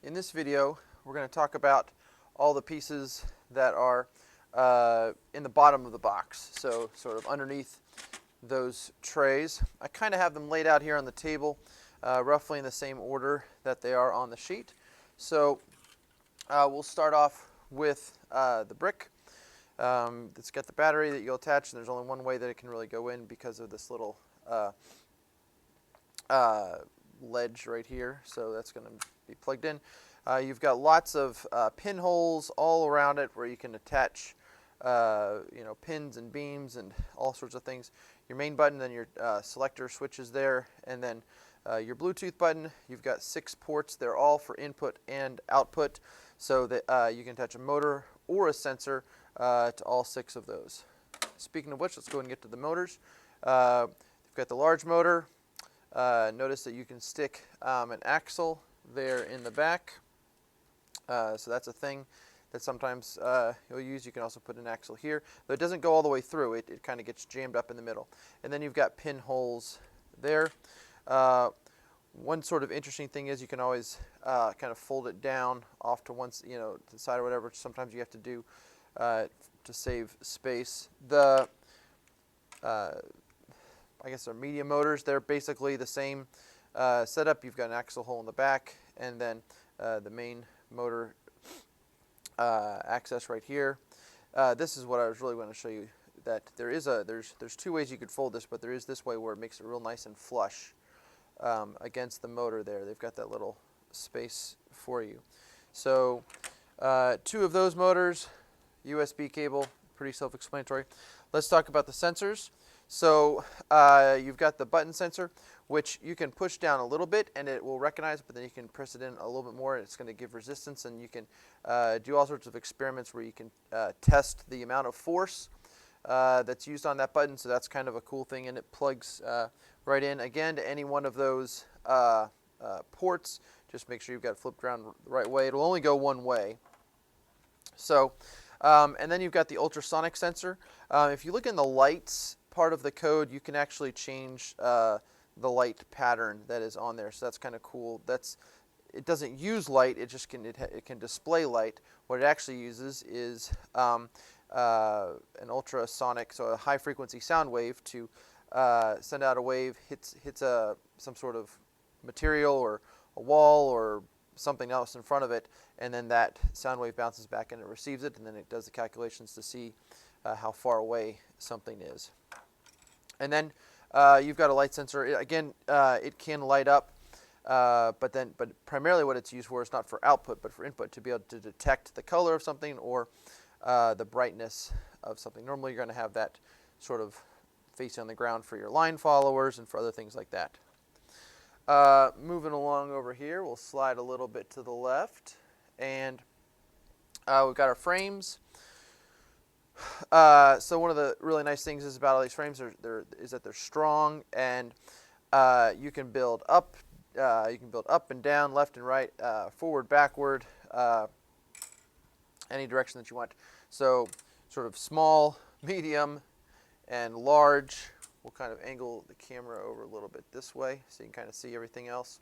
In this video, we're going to talk about all the pieces that are in the bottom of the box, so sort of underneath those trays. I kind of have them laid out here on the table, roughly in the same order that they are on the sheet. So we'll start off with the brick. It's got the battery that you'll attach, and there's only one way that it can really go in because of this little ledge right here, so that's going to be plugged in. You've got lots of pinholes all around it where you can attach pins and beams and all sorts of things. Your main button, then your selector switches there, and then your Bluetooth button. You've got 6 ports. They're all for input and output, so that you can attach a motor or a sensor to all 6 of those. Speaking of which, let's go and get to the motors. You've got the large motor. Notice that you can stick an axle there in the back. So that's a thing that sometimes you'll use. You can also put an axle here, though it doesn't go all the way through. It kind of gets jammed up in the middle. And then you've got pinholes there. One sort of interesting thing is you can always kind of fold it down off to one, to the side or whatever. Sometimes you have to do to save space. The I guess they're medium motors. They're basically the same setup. You've got an axle hole in the back, and then the main motor access right here. This is what I was really going to show you. That there's 2 ways you could fold this, but there is this way where it makes it real nice and flush against the motor there. They've got that little space for you. So 2 of those motors, USB cable, pretty self-explanatory. Let's talk about the sensors. So you've got the button sensor, which you can push down a little bit and it will recognize, but then you can press it in a little bit more and it's going to give resistance, and you can do all sorts of experiments where you can test the amount of force that's used on that button. So that's kind of a cool thing, and it plugs right in again to any one of those ports. Just make sure you've got it flipped around the right way. It'll only go one way. So and then you've got the ultrasonic sensor. If you look in the lights part of the code, you can actually change the light pattern that is on there. So that's kind of cool. It doesn't use light. It just can it can display light. What it actually uses is an ultrasonic, so a high frequency sound wave to send out a wave, hits some sort of material or a wall or something else in front of it, and then that sound wave bounces back and it receives it, and then it does the calculations to see how far away something is. And then you've got a light sensor. Again, it can light up, but primarily what it's used for is not for output, but for input, to be able to detect the color of something or the brightness of something. Normally you're going to have that sort of facing on the ground for your line followers and for other things like that. Moving along over here, we'll slide a little bit to the left, and we've got our frames. So one of the really nice things is about all these frames is that they're strong, and you can build up and down, left and right, forward, backward, any direction that you want. So sort of small, medium, and large. We'll kind of angle the camera over a little bit this way so you can kind of see everything else.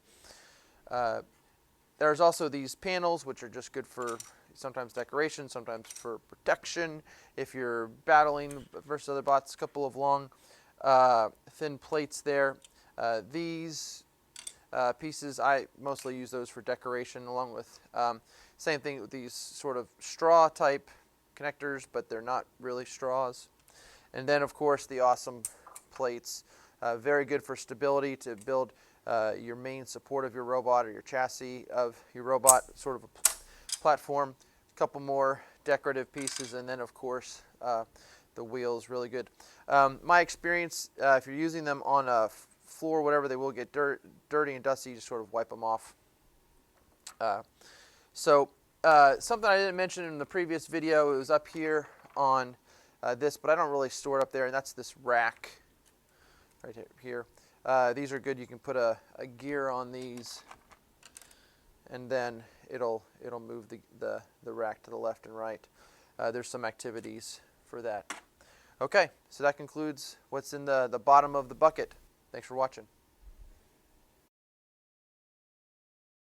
There's also these panels, which are just good for sometimes decoration, sometimes for protection. If you're battling versus other bots, a couple of long, thin plates there. These pieces, I mostly use those for decoration, along with same thing with these sort of straw type connectors, but they're not really straws. And then, of course, the awesome plates, very good for stability to build your main support of your robot or your chassis of your robot, sort of a platform. A couple more decorative pieces, and then of course the wheels, really good. My experience, if you're using them on a floor, whatever, they will get dirty and dusty. You just sort of wipe them off. Something I didn't mention in the previous video, it was up here on this, but I don't really store it up there, and that's this rack right here. These are good. You can put a gear on these, and then it'll move the rack to the left and right. There's some activities for that. Okay, so that concludes what's in the bottom of the bucket. Thanks for watching.